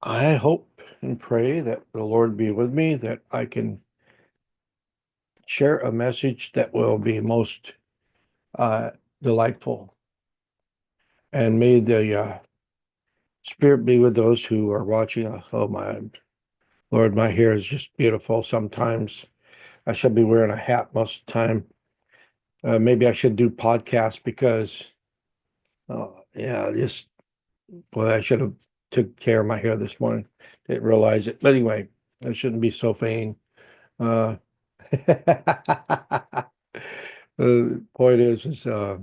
I hope and pray that the Lord be with me, that I can share a message that will be most uh, delightful. And may the Spirit be with those who are watching. Oh, my Lord, my hair is just beautiful sometimes. I should be wearing a hat most of the time. Maybe I should do podcasts because, yeah, just, well, I should have took care of my hair this morning. Didn't realize it. But anyway, I shouldn't be so vain. Uh, The point is, I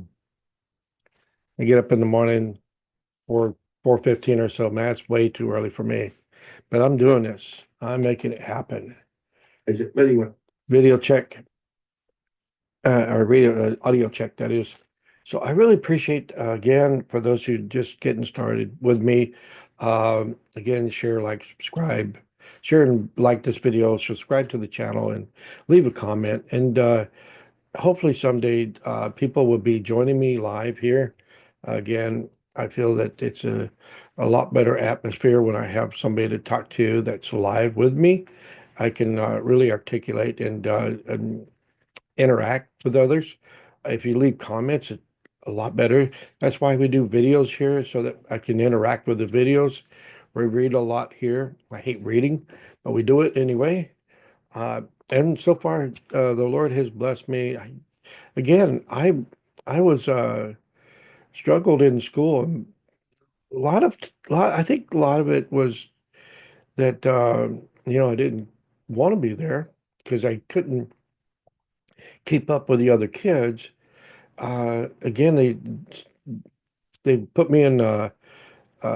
get up in the morning for 4:15 or so. Man, it's way too early for me, but I'm doing this. I'm making it happen. Is it video? Video check, or radio audio check, that is. So I really appreciate again for those who just getting started with me. Again, share, like, subscribe, share and like this video, subscribe to the channel, and leave a comment. And hopefully someday people will be joining me live here. Again, I feel that it's a lot better atmosphere when I have somebody to talk to that's live with me. I can really articulate and interact with others. If you leave comments, it's a lot better. That's why we do videos here so that I can interact with the videos. We read a lot here. I hate reading, but we do it anyway. Uh, and so far, the Lord has blessed me. Again, I was struggled in school, and I think a lot of it was that I didn't want to be there because I couldn't keep up with the other kids. Again, they put me in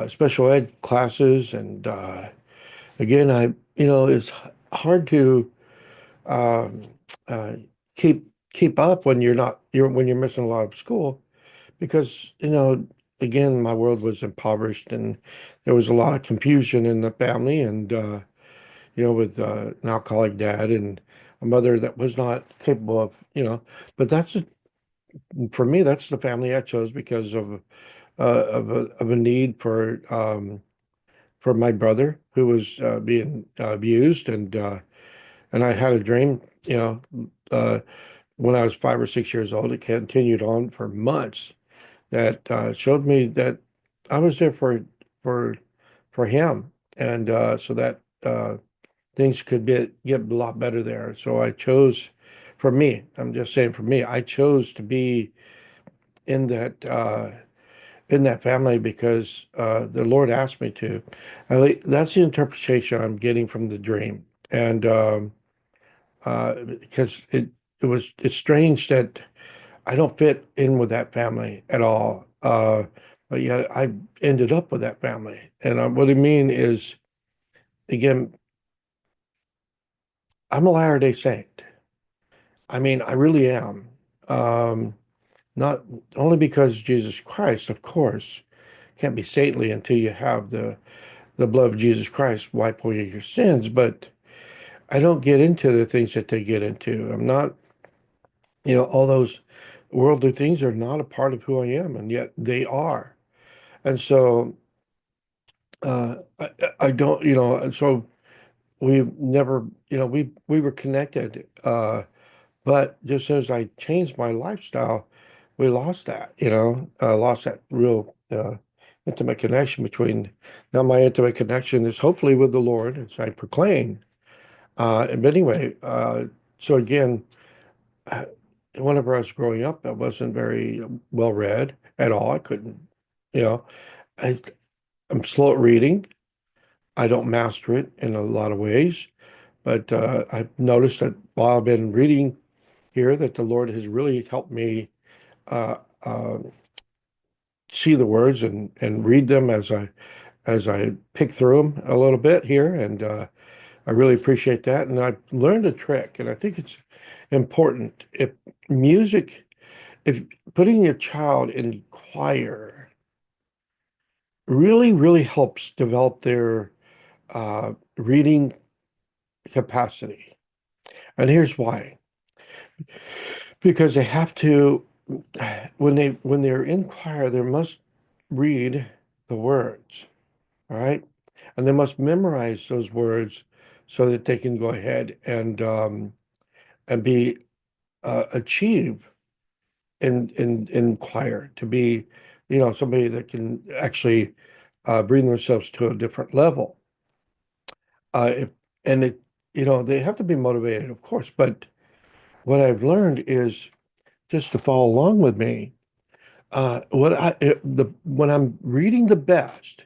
special ed classes, and again, it's hard to um, uh, keep up when you're missing a lot of school. Because, again, my world was impoverished and there was a lot of confusion in the family and, with an alcoholic dad and a mother that was not capable of, but for me, that's the family I chose because of a need for my brother who was being abused. And I had a dream, uh, when I was 5 or 6 years old. It continued on for months that showed me that I was there for for him, and so that things could get a lot better there. So I chose, for me, I'm just saying, for me, I chose to be in that family because the Lord asked me to. That's the interpretation I'm getting from the dream, and because it's strange that I don't fit in with that family at all. But yet I ended up with that family. And what I mean is, again, I'm a Latter-day Saint. I mean, I really am. Um, Not only because Jesus Christ, of course, can't be saintly until you have the blood of Jesus Christ wipe away your sins, but I don't get into the things that they get into. I'm not, all those worldly things are not a part of who I am, and yet they are. And so I don't, and so we've never, we were connected. But just as I changed my lifestyle, we lost that, lost that real intimate connection between. Now my intimate connection is hopefully with the Lord, as I proclaim. But anyway, so again, uh, whenever I was growing up, I wasn't very well read at all. I couldn't, you know, I, I'm slow at reading. I don't master it in a lot of ways, but I've noticed that while I've been reading here, that the Lord has really helped me uh, uh, see the words and read them as I pick through them a little bit here, and I really appreciate that. And I've learned a trick, and I think it's important. Music, if putting a child in choir really, really helps develop their reading capacity. And here's why. Because they have to, when they're in choir, they must read the words. All right. and they must memorize those words so that they can go ahead and be achieve in choir, to be, somebody that can actually bring themselves to a different level. If, and it, they have to be motivated, of course, but what I've learned is just to follow along with me. When I'm reading the best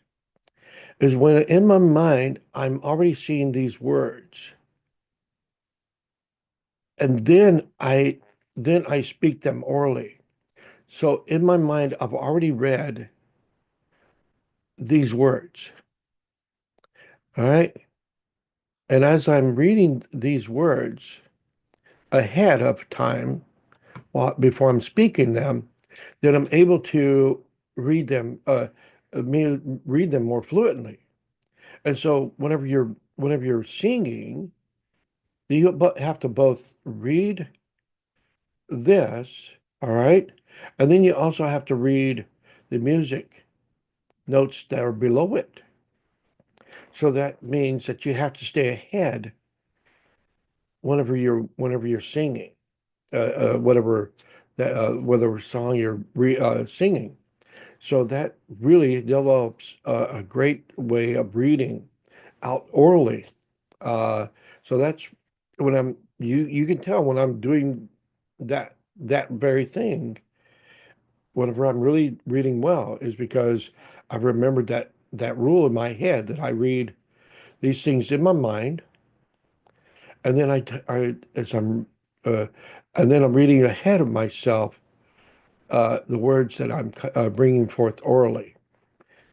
is when in my mind I'm already seeing these words, and then I speak them orally. So in my mind, I've already read these words. All right. And as I'm reading these words ahead of time, before I'm speaking them, then I'm able to read them, read them more fluently. And so whenever you're singing, you have to both read this, all right, and then you also have to read the music notes that are below it. So that means that you have to stay ahead whenever you're singing, whatever song you're singing. So that really develops a great way of reading out orally. So that's when you can tell when I'm doing that very thing, whenever I'm really reading well, is because I've remembered that rule in my head that I read these things in my mind, and then I as I'm uh, and then I'm reading ahead of myself the words that I'm bringing forth orally.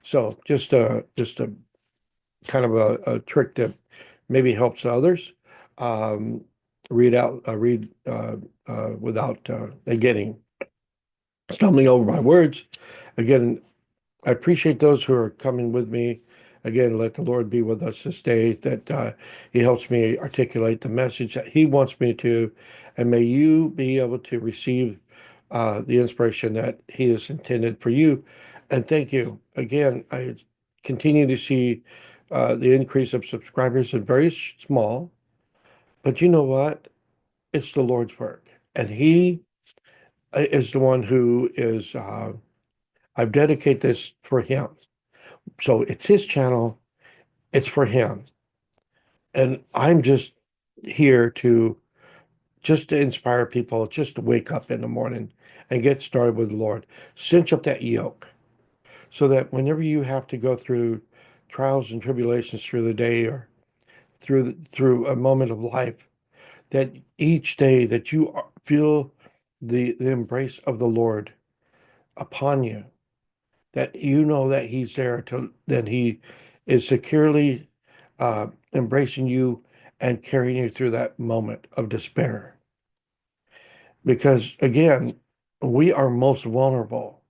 So just a kind of a trick that maybe helps others um, read without getting stumbling over my words. Again, I appreciate those who are coming with me. Again, let the Lord be with us this day, that He helps me articulate the message that He wants me to, and may you be able to receive the inspiration that He has intended for you. And thank you. Again, I continue to see the increase of subscribers is very small, but you know what? It's the Lord's work, and He is the one who is. I've dedicated this for Him. So it's His channel, it's for Him. And I'm just here to inspire people, just to wake up in the morning and get started with the Lord. Cinch up that yoke so that whenever you have to go through trials and tribulations through the day, or through a moment of life, that each day that you feel the embrace of the Lord upon you, that you know that He's there, that He is securely embracing you and carrying you through that moment of despair. Because again, we are most vulnerable.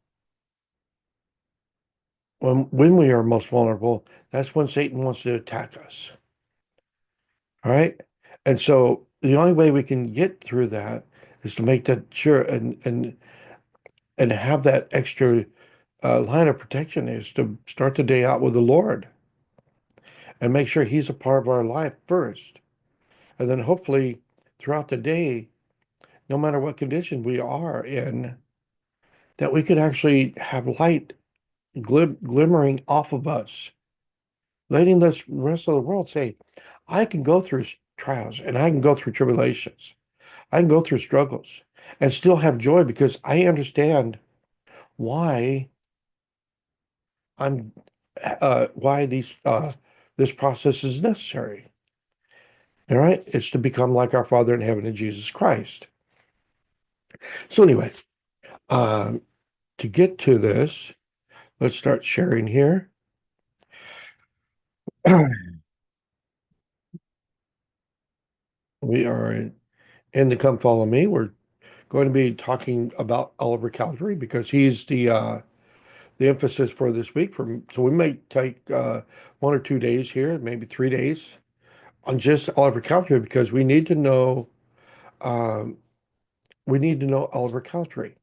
When we are most vulnerable, that's when Satan wants to attack us. All right. And so the only way we can get through that is to make that sure, and have that extra line of protection, is to start the day out with the Lord and make sure He's a part of our life first. And then hopefully throughout the day, no matter what condition we are in, that we could actually have light glimmering off of us, letting the rest of the world say, I can go through trials, and I can go through tribulations. I can go through struggles and still have joy, because I understand why I'm why this process is necessary. All right, it's to become like our Father in heaven in Jesus Christ. So anyway, um, to get to this, let's start sharing here. We are in the Come Follow Me. We're going to be talking about Oliver Cowdery, because he's the emphasis for this week. So we may take 1 or 2 days here, maybe 3 days, on just Oliver Cowdery, because um, we need to know Oliver Cowdery,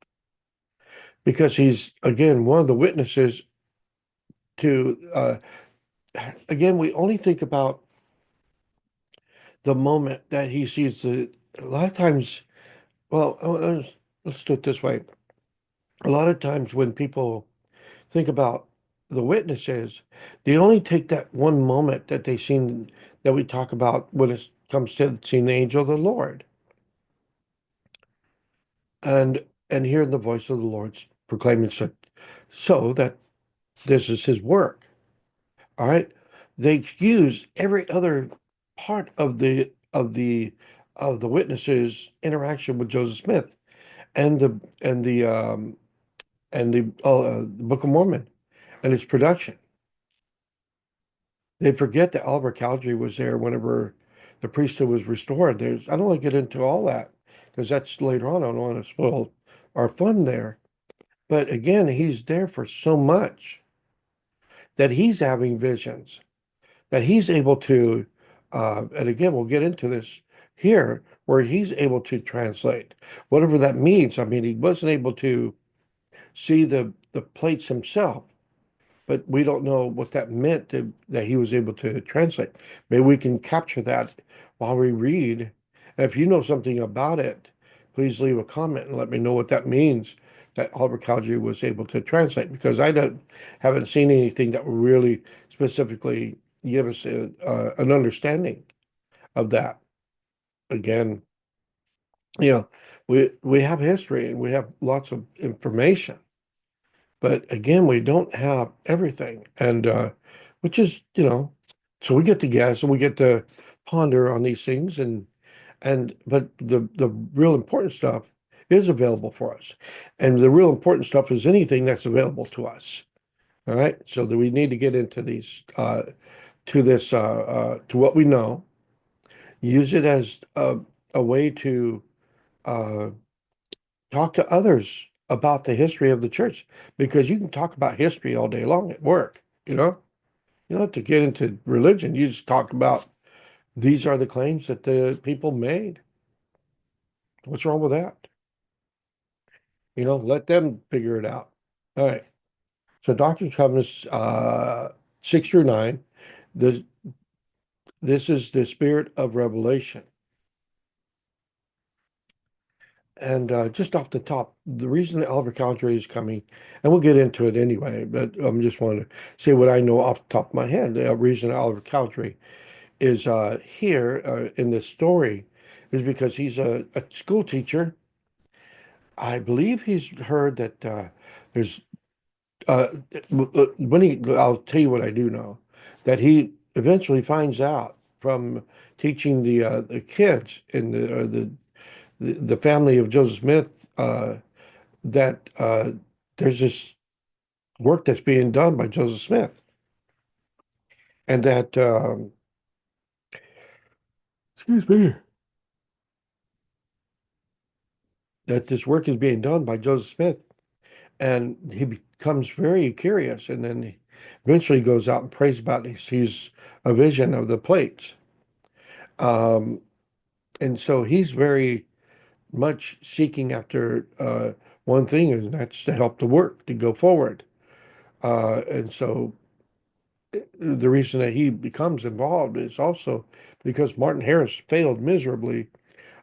because he's again one of the witnesses to again, we only think about the moment that he sees a lot of times, well, let's do it this way. A lot of times when people think about the witnesses, they only take that one moment that they seen that we talk about when it comes to seeing the angel of the Lord and hearing the voice of the Lord proclaiming so that this is his work. All right. They use every other part of the witnesses' interaction with Joseph Smith and the Book of Mormon and its production. They forget that Oliver Cowdery was there whenever the priesthood was restored. I don't want to get into all that because that's later on. I don't want to spoil our fun there. But again, he's there for so much that he's having visions, that he's able to, and again, we'll get into this here, where he's able to translate whatever that means. I mean, he wasn't able to see the plates himself, but we don't know what that meant that he was able to translate. Maybe we can capture that while we read. And if you know something about it, please leave a comment and let me know what that means that Oliver Cowdery was able to translate, because haven't seen anything that will really specifically give us an understanding of that. Again, we have history and we have lots of information, but again, we don't have everything. And which is, so we get to guess and we get to ponder on these things but the real important stuff is available for us. And the real important stuff is anything that's available to us. All right. So that we need to get into these to what we know, use it as a way to uh talk to others about the history of the church, because you can talk about history all day long at work, you know? You don't have to get into religion. You just talk about these are the claims that the people made. What's wrong with that? Let them figure it out. All right. So Doctrine and Covenants 6 through 9. This this is the spirit of revelation. And just off the top, the reason that Oliver Cowdery is coming, and we'll get into it anyway, but I'm just want to say what I know off the top of my head. The reason Oliver Cowdery is here in this story is because he's a school teacher. I believe he's heard that there's uh, I'll tell you what I do know, that he eventually finds out from teaching the kids in the family of Joseph Smith that there's this work that's being done by Joseph Smith, and that excuse me, that this work is being done by Joseph Smith, and he becomes very curious, and then he eventually goes out and prays about it. He sees a vision of the plates, um, and so he's very much seeking after one thing, and that's to help the work to go forward. And so the reason that he becomes involved is also because Martin Harris failed miserably,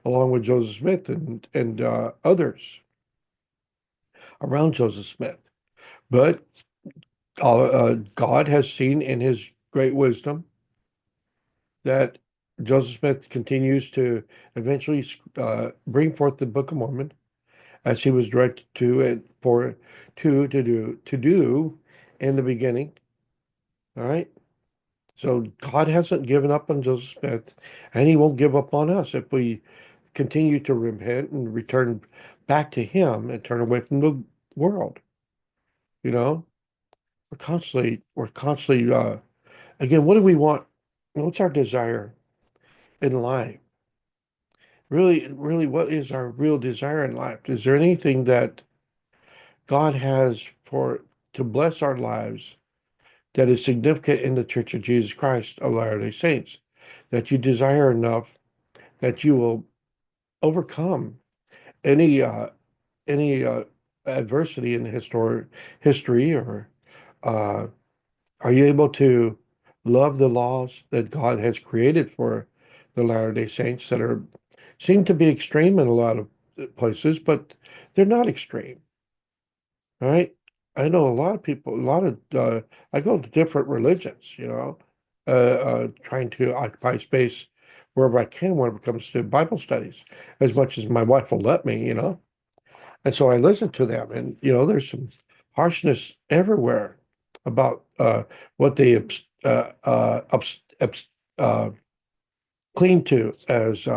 along with Joseph Smith and others around Joseph Smith. But God has seen in His great wisdom that Joseph Smith continues to eventually bring forth the Book of Mormon as he was directed to and for to do in the beginning. All right. So God hasn't given up on Joseph Smith, and He won't give up on us if we continue to repent and return back to Him and turn away from the world. You know, we're constantly, again, what do we want? What's our desire in life? Really, really, what is our real desire in life? Is there anything that God has for to bless our lives that is significant in the Church of Jesus Christ of Latter-day Saints, that you desire enough that you will overcome any uh, any adversity in history, or uh, are you able to love the laws that God has created for the Latter-day Saints that are seem to be extreme in a lot of places, but they're not extreme. All right. I know a lot of people, I go to different religions, trying to occupy space wherever I can when it comes to Bible studies, as much as my wife will let me. And so I listen to them, and there's some harshness everywhere about what they uh, cling to as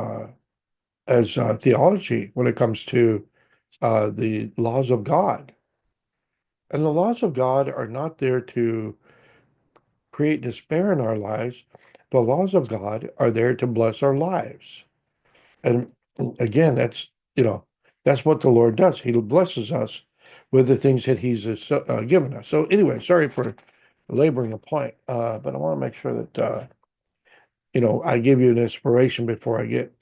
theology when it comes to the laws of God. And the laws of God are not there to create despair in our lives. The laws of God are there to bless our lives. And again, that's what the Lord does. He blesses us with the things that He's given us. So anyway, sorry for laboring a point, but I want to make sure that I give you an inspiration before I get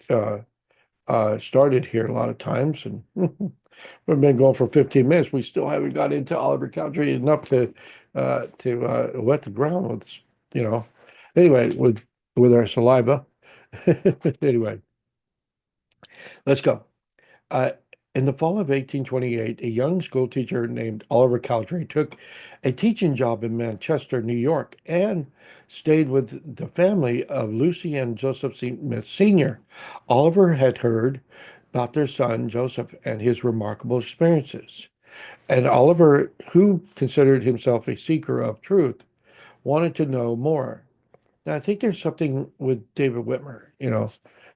started here a lot of times. And we've been going for 15 minutes. We still haven't got into Oliver Cowdery enough to wet the ground with, you know. Anyway, with our saliva. Anyway, let's go. Uh, in the fall of 1828, a young schoolteacher named Oliver Cowdery took a teaching job in Manchester, New York, and stayed with the family of Lucy and Joseph Smith Sr. Oliver had heard about their son, Joseph, and his remarkable experiences. And Oliver, who considered himself a seeker of truth, wanted to know more. Now, I think there's something with David Whitmer. I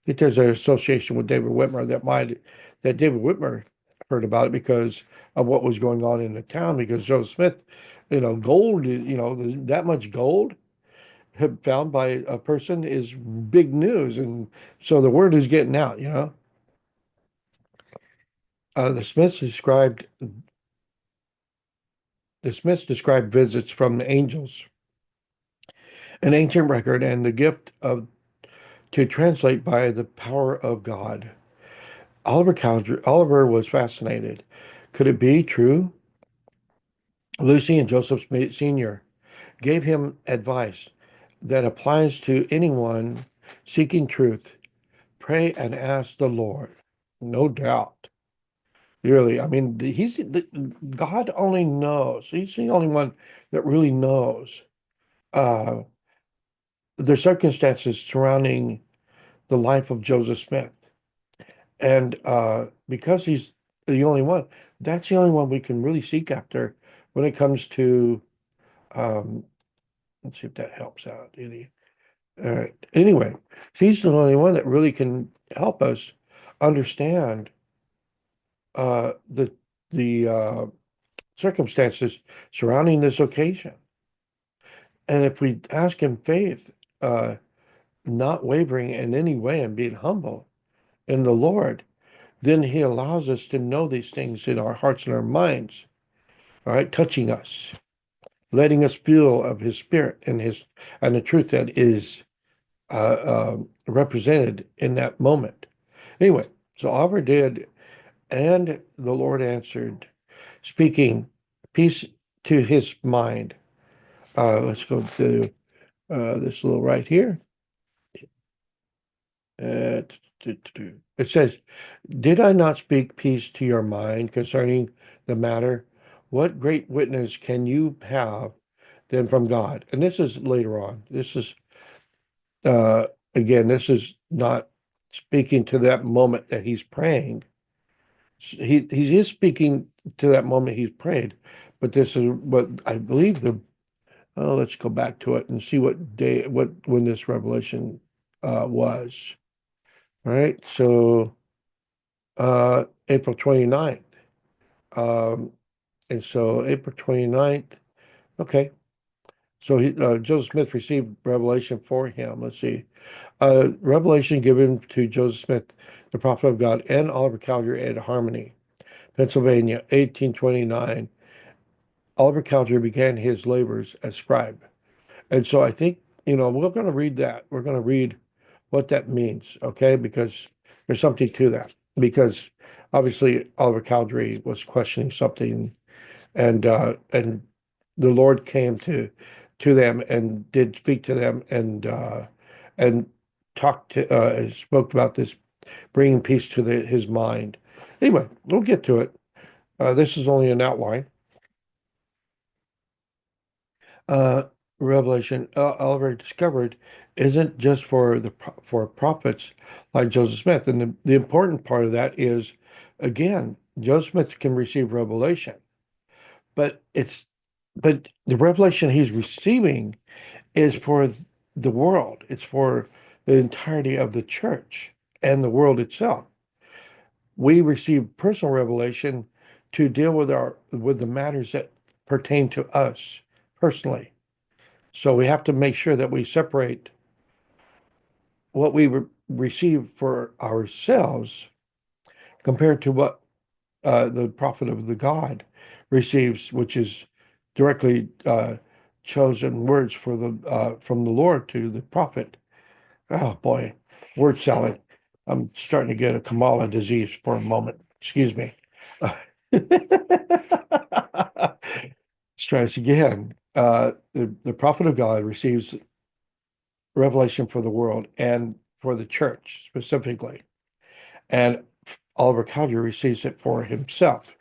think there's an association with David Whitmer that David Whitmer heard about it because of what was going on in the town. Because Joseph Smith, gold, that much gold found by a person is big news, and so the word is getting out. The Smiths described visits from the angels, an ancient record, and the gift of to translate by the power of God. Oliver was fascinated. Could it be true? Lucy and Joseph Smith Sr. gave him advice that applies to anyone seeking truth. Pray and ask the Lord. No doubt. Really, I mean, God only knows. He's the only one that really knows uh, the circumstances surrounding the life of Joseph Smith. And because he's the only one, that's the only one we can really seek after when it comes to, um, let's see if that helps out any. All right. Anyway, he's the only one that really can help us understand the circumstances surrounding this occasion. And if we ask in faith, not wavering in any way and being humble in the Lord, then He allows us to know these things in our hearts and our minds, all right, touching us, letting us feel of His Spirit and the truth that is represented in that moment. Anyway, so Oliver did, and the Lord answered, speaking peace to his mind. Let's go to this little right here. It says, did I not speak peace to your mind concerning the matter? What great witness can you have then from God? And this is later on. Uh, this is not speaking to that moment that he's praying. He is speaking to that moment he's prayed, but this is what I believe let's go back to it and see when this revelation was. All right, so April 29th. Um, and so April 29th, okay. So Joseph Smith received revelation for him. Let's see. Revelation given to Joseph Smith, the prophet of God, and Oliver Cowdery at Harmony, Pennsylvania, 1829. Oliver Cowdery began his labors as scribe. And so I think, we're going to read that. We're going to read what that means, okay? Because there's something to that. Because obviously Oliver Cowdery was questioning something, and the Lord came to them and did speak to them and spoke about this bringing peace to his mind. Anyway, we'll get to it. This is only an outline. Uh, Revelation, Oliver discovered, isn't just for for prophets like Joseph Smith, and the important part of that is, again, Joseph Smith can receive revelation, but but the revelation he's receiving is for the world. It's for the entirety of the church and the world itself. We receive personal revelation to deal with the matters that pertain to us personally. So we have to make sure that we separate what we receive for ourselves compared to what the prophet of the God receives, which is directly chosen words for the from the Lord to the prophet. Oh boy, word salad. I'm starting to get a Kamala disease for a moment. Excuse me. Let's try this again. The prophet of God receives revelation for the world and for the church specifically. And Oliver Cowdery receives it for himself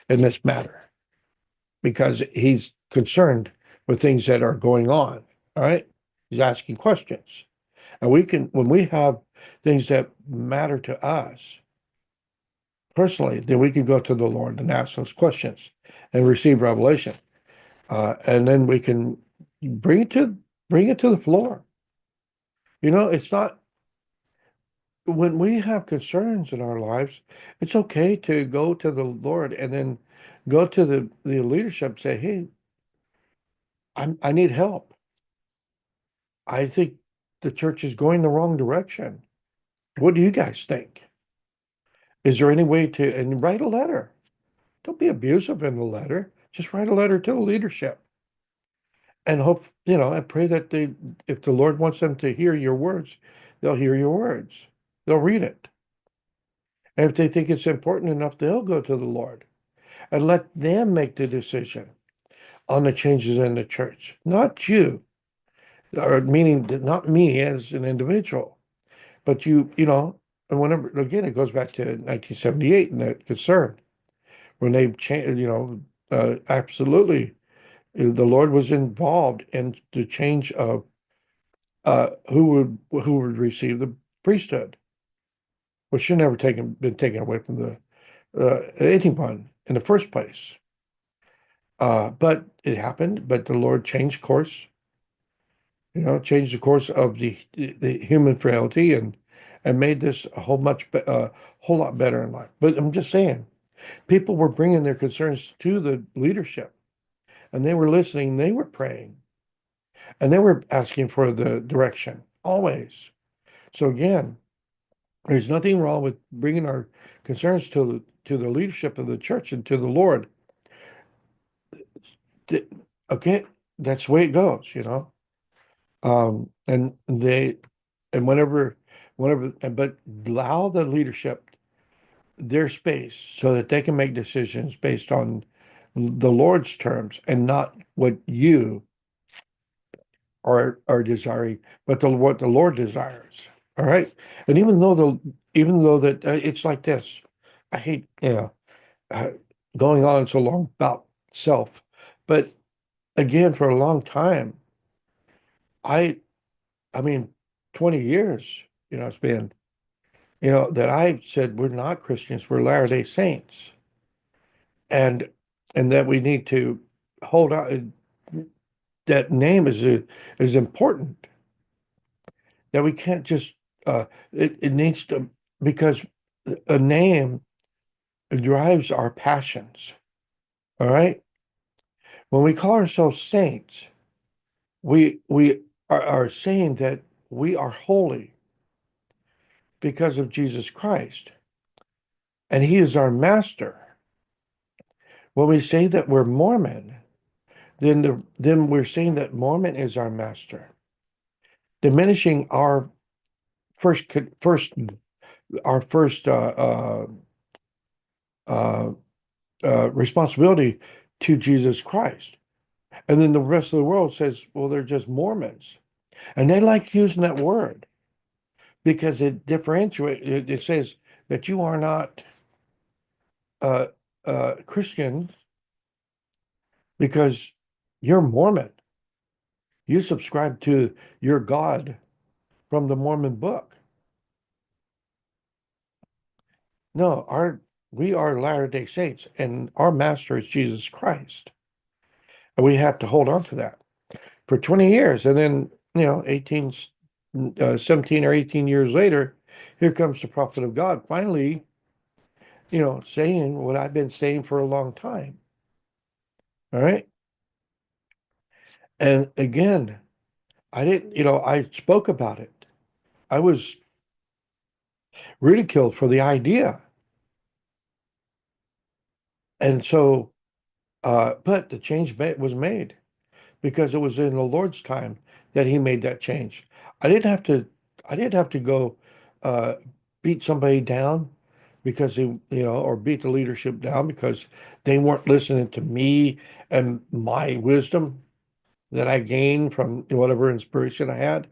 in this matter because he's concerned with things that are going on. All right. He's asking questions. And when we have things that matter to us personally, then we can go to the Lord and ask those questions and receive revelation. And then we can bring it to the floor. You know, it's not when we have concerns in our lives, it's okay to go to the Lord and then go to the leadership, say, hey, I need help. I think the church is going the wrong direction. What do you guys think? Is there any way and write a letter? Don't be abusive in the letter. Just write a letter to the leadership and hope, and pray that if the Lord wants them to hear your words, they'll hear your words. They'll read it. And if they think it's important enough, they'll go to the Lord and let them make the decision on the changes in the church, not you, or meaning that not me as an individual, but and whenever, again, it goes back to 1978 and that concern when they changed, absolutely, the Lord was involved in the change of who would receive the priesthood, which should never been taken away from anyone in the first place. But it happened, but the Lord changed course, changed the course of the human frailty and made this a whole lot better in life. But I'm just saying, people were bringing their concerns to the leadership, and they were listening, they were praying, and they were asking for the direction always. So again, there's nothing wrong with bringing our concerns to the leadership of the church and to the Lord. Okay, that's the way it goes. And whenever, but allow the leadership their space so that they can make decisions based on the Lord's terms and not what you are desiring, but what the Lord desires. All right. And even though that it's like this, I hate, uh, going on so long about self, but again, for a long time, I, I mean, 20 years, it's been, that I said we're not Christians, we're Latter-day Saints, and that we need to hold on. That name is important. That we can't just it needs to, because a name drives our passions. All right. When we call ourselves saints, we are saying that we are holy because of Jesus Christ, and He is our master. When we say that we're Mormon, then we're saying that Mormon is our master, diminishing first first our first responsibility to Jesus Christ. And then the rest of the world says, well, they're just Mormons. And they like using that word because it differentiates, it says that you are not uh, Christian because you're Mormon. You subscribe to your God from the Mormon book. No, we are Latter-day Saints, and our master is Jesus Christ. And we have to hold on to that for 20 years. And then, 17 or 18 years later, here comes the prophet of God, finally, saying what I've been saying for a long time. All right. And again, I didn't, I spoke about it. I was ridiculed for the idea. And so, but the change was made because it was in the Lord's time that he made that change. I didn't have to, I didn't have to go uh, beat somebody down because or beat the leadership down because they weren't listening to me and my wisdom that I gained from whatever inspiration I had.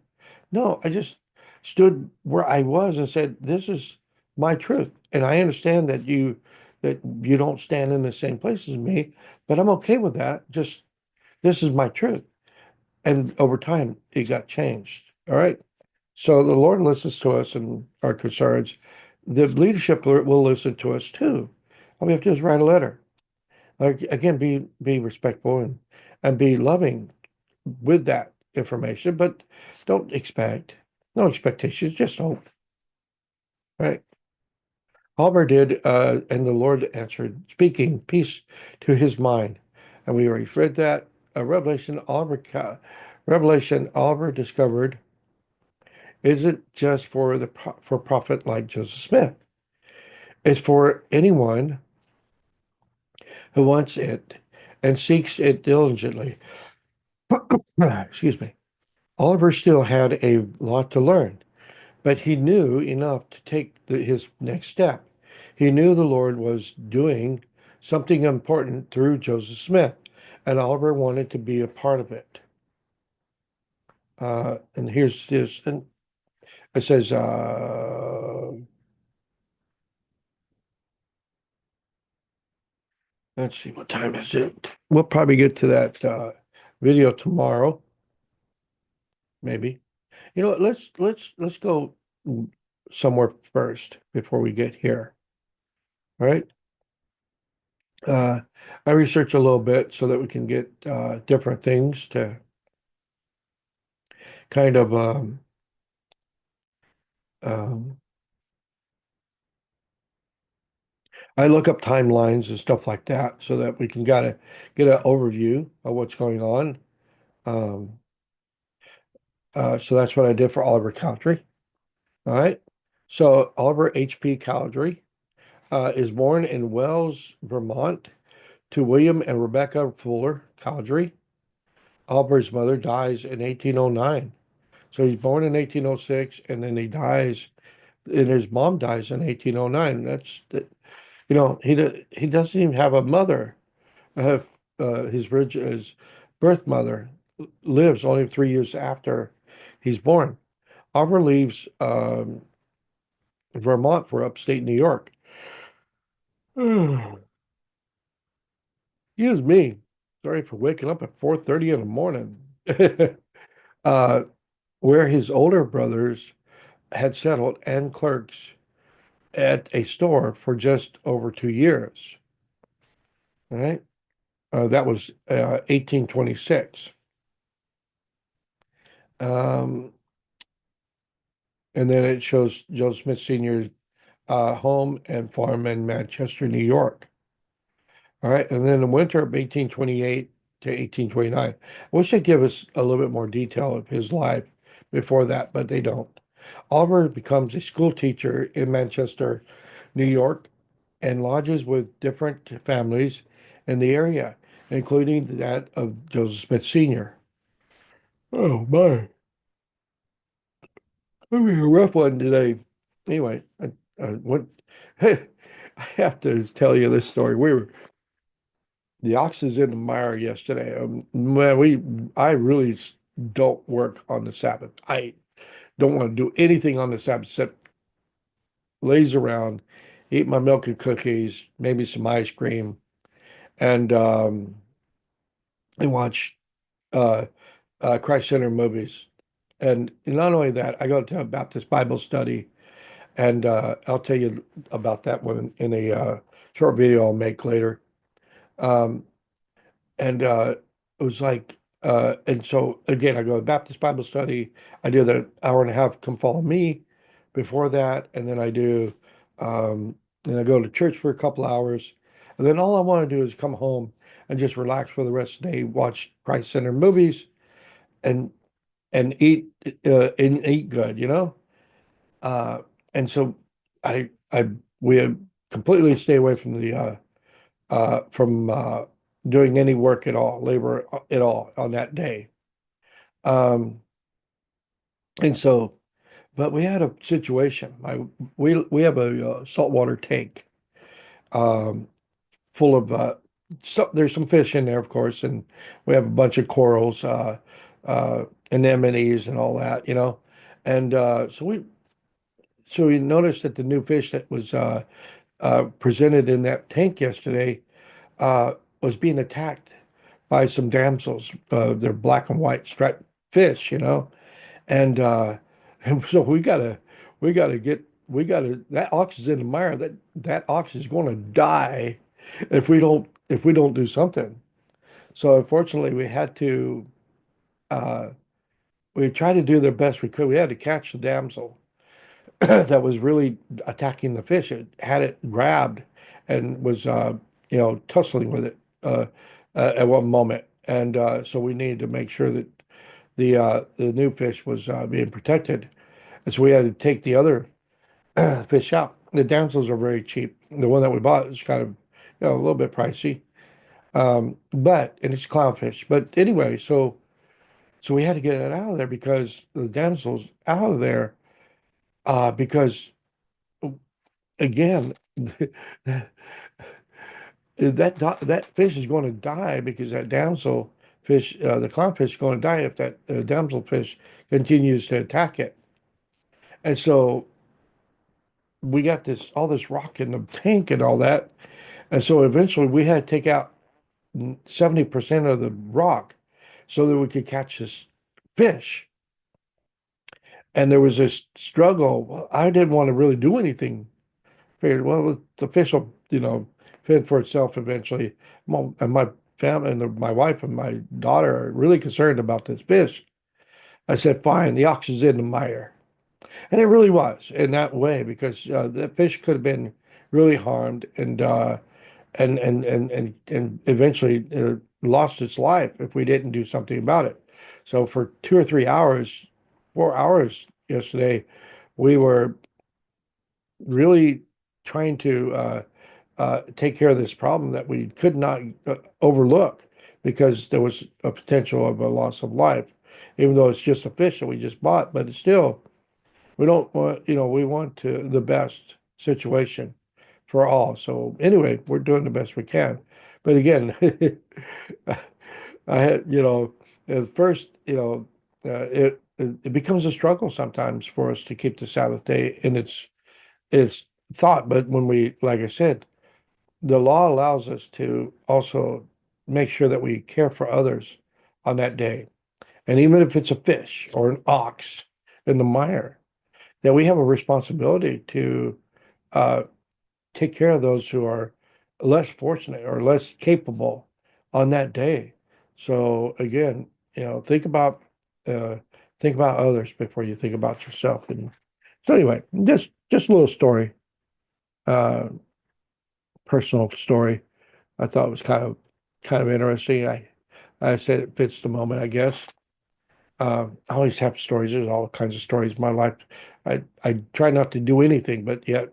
No, I just stood where I was and said, "This is my truth." And I understand that you don't stand in the same place as me, but I'm okay with that. Just this is my truth. And over time, it got changed. All right. So the Lord listens to us and our concerns. The leadership will listen to us too. All we have to do is write a letter. Like again, be respectful and be loving with that information, but don't expect no expectations, just hope. Right. Oliver did, and the Lord answered, speaking peace to his mind. And we already read that. Revelation Oliver discovered isn't just for prophet like Joseph Smith. It's for anyone who wants it and seeks it diligently. Excuse me. Oliver still had a lot to learn, but he knew enough to take his next step. He knew the Lord was doing something important through Joseph Smith, and Oliver wanted to be a part of it. And here's this, and it says, let's see, what time is it? We'll probably get to that video tomorrow, maybe. Let's go somewhere first before we get here. All right. Uh, I research a little bit so that we can get different things to kind of um, I look up timelines and stuff like that so that we can kind of get an overview of what's going on. Um, so that's what I did for Oliver Cowdery. All right. So Oliver H.P. Cowdery is born in Wells, Vermont, to William and Rebecca Fuller Cowdery. Oliver's mother dies in 1809. So he's born in 1806 and then he dies, and his mom dies in 1809. He doesn't even have a mother. Uh, his birth mother lives only 3 years after he's born. Oliver leaves Vermont for upstate New York. Excuse me. Sorry for waking up at 4:30 in the morning. uh, where his older brothers had settled and clerks at a store for just over 2 years. All right. That was 1826. Um, and then it shows Joseph Smith Sr.'s home and farm in Manchester, New York. All right. And then the winter of 1828 to 1829. I wish they'd give us a little bit more detail of his life before that, but they don't. Oliver becomes a school teacher in Manchester, New York, and lodges with different families in the area, including that of Joseph Smith Sr. Oh my, having a rough one today. Anyway, I went. I have to tell you this story. the ox is in the mire yesterday. Man, I really don't work on the Sabbath. I don't want to do anything on the Sabbath except laze around, eat my milk and cookies, maybe some ice cream, and um, and watch uh, Christ Center movies. And not only that, I go to a Baptist Bible study, and I'll tell you about that one in a short video I'll make later. Um, and it was like, and so again, I go to Baptist Bible study. I do the hour and a half, come follow me before that, and then um, then I go to church for a couple hours, and then all I want to do is come home and just relax for the rest of the day, watch Christ Center movies, and and eat good, you know. Uh, and so I we have completely stay away from the from doing any work at all, labor at all on that day. Um, and so, but we had a situation. We have a saltwater tank um, full of there's some fish in there, of course, and we have a bunch of corals, anemones, and all that, you know. And so we noticed that the new fish that was presented in that tank yesterday was being attacked by some damsels. They're black and white striped fish, you know, and and so we gotta that ox is in the mire. That ox is going to die if we don't do something. So unfortunately, uh, we tried to do the best we could. We had to catch the damsel that was really attacking the fish. It had it grabbed and was tussling with it at one moment, and so we needed to make sure that the new fish was being protected, and so we had to take the other fish out. The damsels are very cheap. The one that we bought is kind of a little bit pricey, but and it's clownfish. But anyway, so we had to get it out of there because the damsels out of there because again. That fish is going to die because that damsel fish, the clownfish, is going to die if that damsel fish continues to attack it. And so we got all this rock in the tank and all that. And so eventually we had to take out 70% of the rock so that we could catch this fish. And there was this struggle. Well, I didn't want to really do anything. Figured, well, the fish will, fend for itself eventually. And my family and my wife and my daughter are really concerned about this fish. I said, fine, the ox is in the mire. And it really was in that way because the fish could have been really harmed and eventually lost its life if we didn't do something about it. So for 2 or 3 hours, 4 hours yesterday, we were really trying to take care of this problem that we could not overlook because there was a potential of a loss of life, even though it's just a fish that we just bought. But it's still, we don't want, we want the best situation for all. So anyway, we're doing the best we can. But again, I had, at first, it becomes a struggle sometimes for us to keep the Sabbath day in its thought. But when we, like I said, the law allows us to also make sure that we care for others on that day. And even if it's a fish or an ox in the mire, that we have a responsibility to uh, take care of those who are less fortunate or less capable on that day. So again, uh, think about others before you think about yourself. And so anyway, just a little story, uh, personal story. I thought it was kind of interesting. I said it fits the moment, I guess. I always have stories. There's all kinds of stories in my life. I try not to do anything, but yet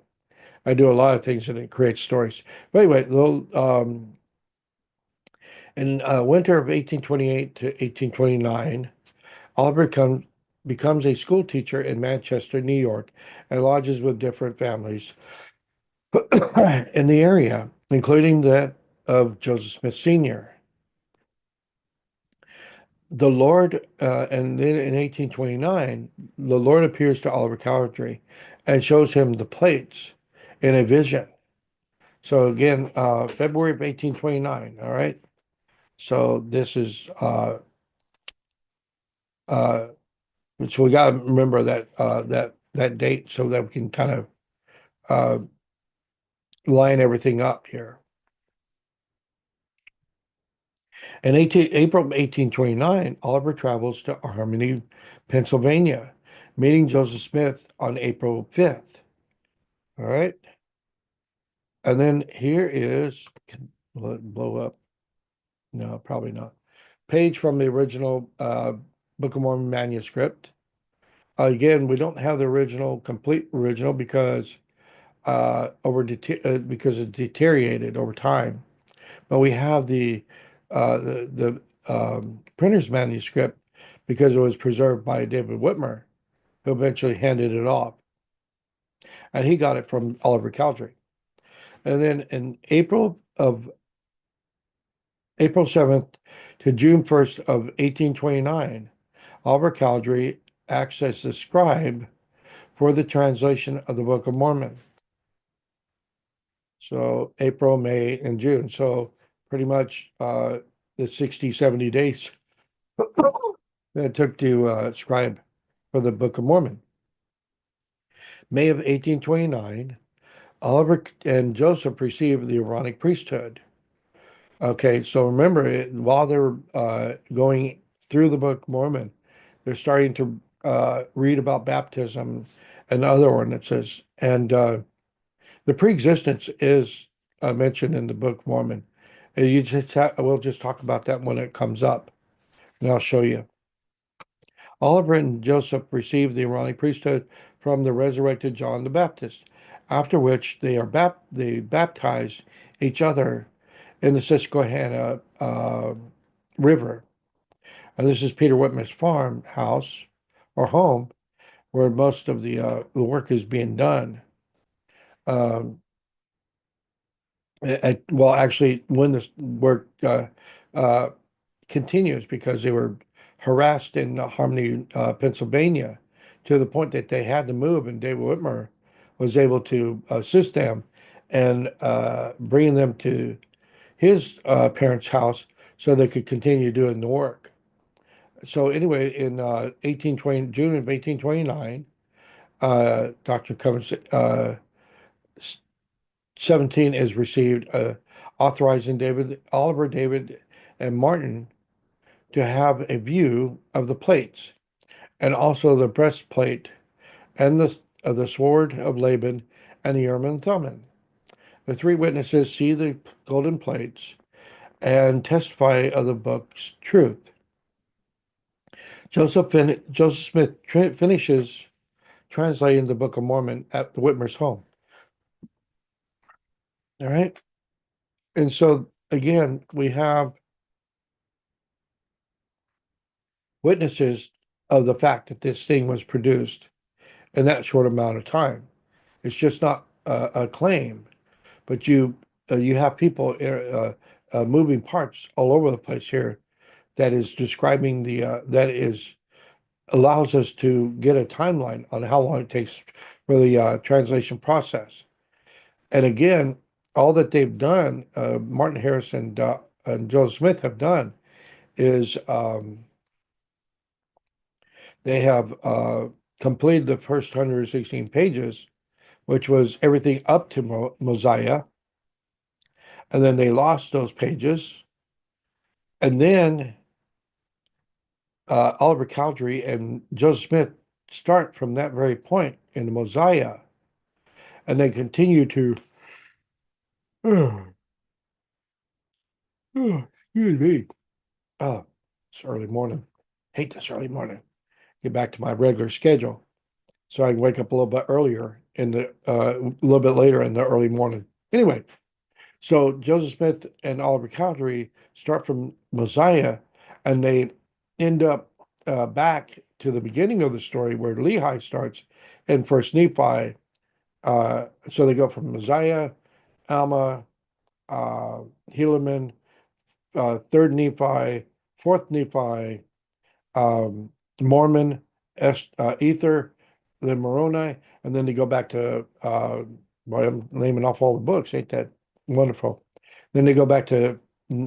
I do a lot of things and it creates stories. But anyway, in winter of 1828 to 1829, Oliver becomes a school teacher in Manchester, New York, and lodges with different families in the area, including that of Joseph Smith Sr. The Lord, and then in 1829, the Lord appears to Oliver Cowdery and shows him the plates in a vision. So again, February of 1829, all right? So this is, uh, so we got to remember that date so that we can kind of uh, line everything up here. In April of 1829, Oliver travels to Harmony, Pennsylvania, meeting Joseph Smith on April 5th. All right. And then here is, will it blow up? No, probably not. Page from the original Book of Mormon manuscript. Again, we don't have the complete original because because it deteriorated over time. But we have the printer's manuscript because it was preserved by David Whitmer, who eventually handed it off, and he got it from Oliver Cowdery. And then in April 7th to June 1st of 1829, Oliver Cowdery acts as the scribe for the translation of the Book of Mormon. So April, May, and June. So pretty much the 60, 70 days that it took to scribe for the Book of Mormon. May of 1829, Oliver and Joseph received the Aaronic priesthood. Okay, so remember, while they're going through the Book of Mormon, they're starting to read about baptism and other ordinances. And the preexistence is mentioned in the Book of Mormon. We'll just talk about that when it comes up, and I'll show you. Oliver and Joseph received the Aaronic priesthood from the resurrected John the Baptist, after which they baptize each other in the Susquehanna River. And this is Peter Whitmer's farmhouse or home where most of the work is being done. Um, well, actually, when this work uh, continues, because they were harassed in Harmony, Pennsylvania, to the point that they had to move, and David Whitmer was able to assist them and bring them to his parents' house so they could continue doing the work. So anyway, in 1820, June of 1829, Dr. Cummins 17 is received, authorizing Oliver, David, and Martin to have a view of the plates and also the breastplate and the sword of Laban and the Urim and Thummim. The three witnesses see the golden plates and testify of the book's truth. Joseph Smith finishes translating the Book of Mormon at the Whitmer's home. All right. And so again, we have witnesses of the fact that this thing was produced in that short amount of time. It's just not a claim, but you have people moving parts all over the place here that is describing that is allows us to get a timeline on how long it takes for the translation process. And again, all that they've done, Martin Harris and Joseph Smith have done, is they have completed the first 116 pages, which was everything up to Mosiah, and then they lost those pages, and then Oliver Cowdery and Joseph Smith start from that very point in the Mosiah, and they continue to. Excuse me. Oh, it's early morning. Hate this early morning. Get back to my regular schedule so I can wake up a little bit earlier a little bit later in the early morning. Anyway, so Joseph Smith and Oliver Cowdery start from Mosiah, and they end up back to the beginning of the story where Lehi starts in First Nephi. So they go from Mosiah, Alma, Helaman, Third Nephi, Fourth Nephi, um, Mormon, Ether, then Moroni, and then they go back to well, I'm naming off all the books. Ain't that wonderful? Then they go back to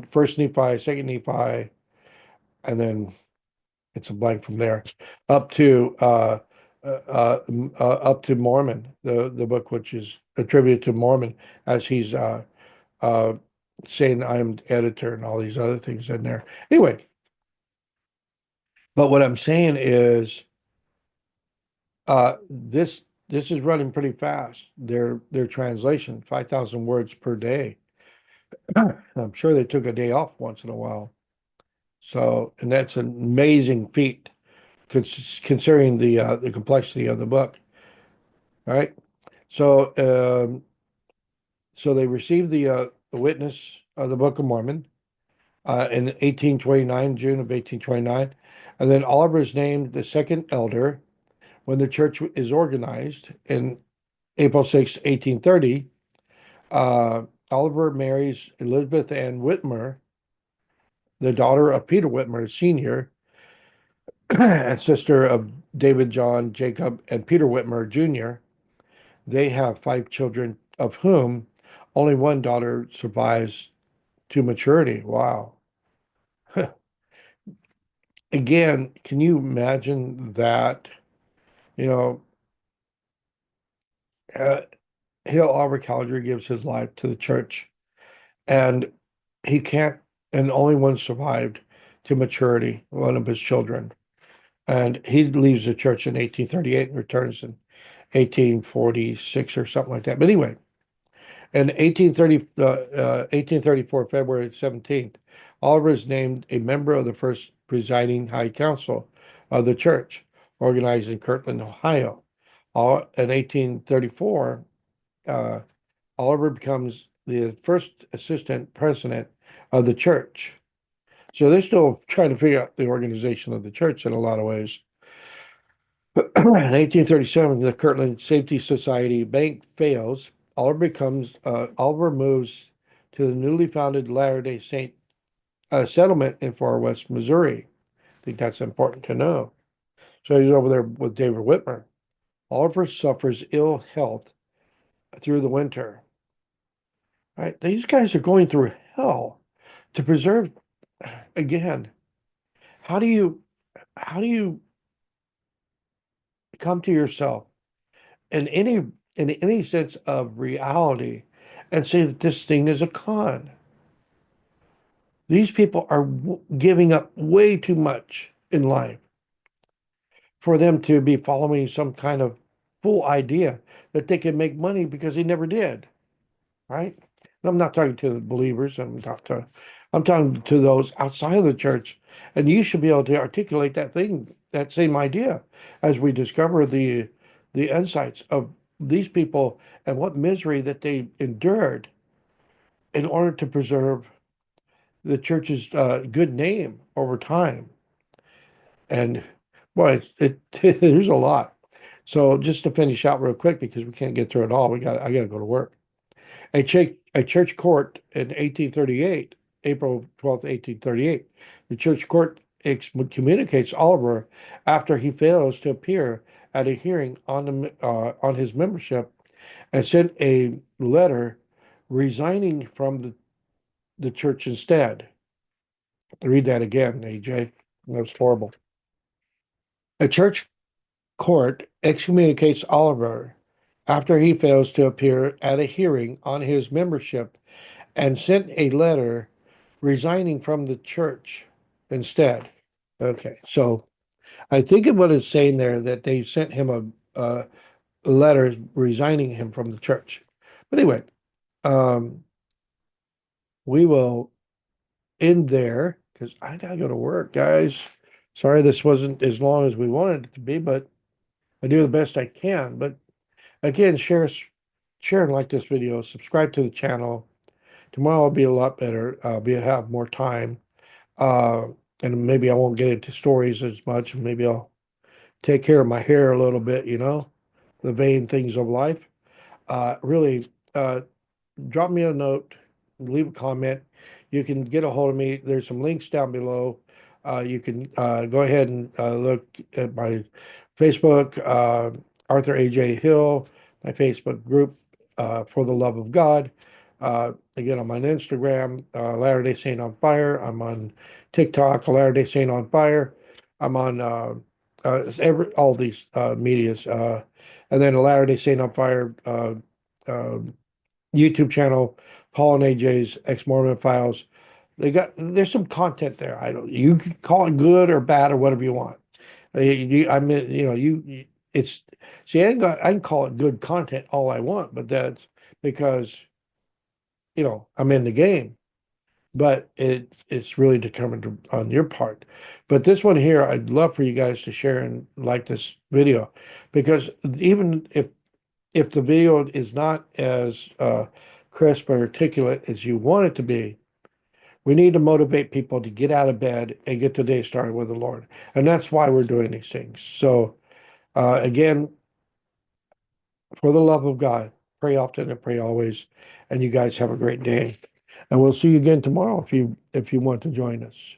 First Nephi, Second Nephi, and then it's a blank from there up to up to Mormon, the book which is attributed to Mormon as he's uh, saying I'm editor and all these other things in there. Anyway, but what I'm saying is this is running pretty fast. Their translation, 5,000 words per day. I'm sure they took a day off once in a while. So, and that's an amazing feat considering the complexity of the book, right? So, so they received the witness of the Book of Mormon in 1829, June of 1829, and then Oliver is named the second elder when the church is organized in April 6th, 1830. Oliver marries Elizabeth Ann Whitmer, the daughter of Peter Whitmer Sr. and sister of David John Jacob and Peter Whitmer Jr. They have 5 children, of whom only one daughter survives to maturity. Wow. Again, can you imagine that? You know, uh, Hill Albert Calgary gives his life to the church, and he can't, and only one survived to maturity, one of his children. And he leaves the church in 1838 and returns in 1846 or something like that. But anyway, in 1834, February 17th, Oliver is named a member of the first presiding high council of the church, organized in Kirtland, Ohio. In 1834, uh, Oliver becomes the first assistant president of the church. So they're still trying to figure out the organization of the church in a lot of ways. In 1837, the Kirtland Safety Society Bank fails. Oliver moves to the newly founded Latter-day Saint settlement in Far West Missouri. I think that's important to know. So he's over there with David Whitmer. Oliver suffers ill health through the winter. Right? These guys are going through hell to preserve. Again, how do you how do you come to yourself in any sense of reality and say that this thing is a con? These people are giving up way too much in life for them to be following some kind of full idea that they can make money because they never did, right? And I'm not talking to the believers. I'm talking to those outside of the church, and you should be able to articulate that same idea, as we discover the insights of these people and what misery that they endured in order to preserve the church's good name over time. And boy, there's a lot. So just to finish out real quick, because we can't get through it all, I got to go to work. A church court in 1838, April 12th, 1838, the church court communicates Oliver after he fails to appear at a hearing on his membership, and sent a letter resigning from the church instead. Read that again, AJ. That was horrible. A church court excommunicates Oliver after he fails to appear at a hearing on his membership, and sent a letter resigning from the church instead. Okay, so I think of what it's saying there that they sent him a letter resigning him from the church. But anyway, um, we will end there because I gotta go to work, guys. Sorry this wasn't as long as we wanted it to be, but I do the best I can. But again, share and like this video, subscribe to the channel. Tomorrow will be a lot better. Have more time. Uh, and maybe I won't get into stories as much, and maybe I'll take care of my hair a little bit, the vain things of life. Really, drop me a note leave a comment. You can get a hold of me. There's some links down below. You can go ahead and look at my Facebook, Arthur A.J. Hill, my Facebook group, For the Love of God. Again, I'm on Instagram, Latter-day Saint on Fire. I'm on TikTok, Latter-day Saint on Fire. I'm on all these medias. And then a Latter-day Saint on Fire YouTube channel, Paul and AJ's Ex-Mormon Files. There's some content there. I don't You can call it good or bad or whatever you want. I mean, it's see, I can call it good content all I want, but that's because I'm in the game. But it's really determined on your part. But this one here, I'd love for you guys to share and like this video, because even if the video is not as crisp or articulate as you want it to be, we need to motivate people to get out of bed and get the day started with the Lord. And that's why we're doing these things. So again, for the love of God, pray often and pray always. And you guys have a great day. And we'll see you again tomorrow if you want to join us.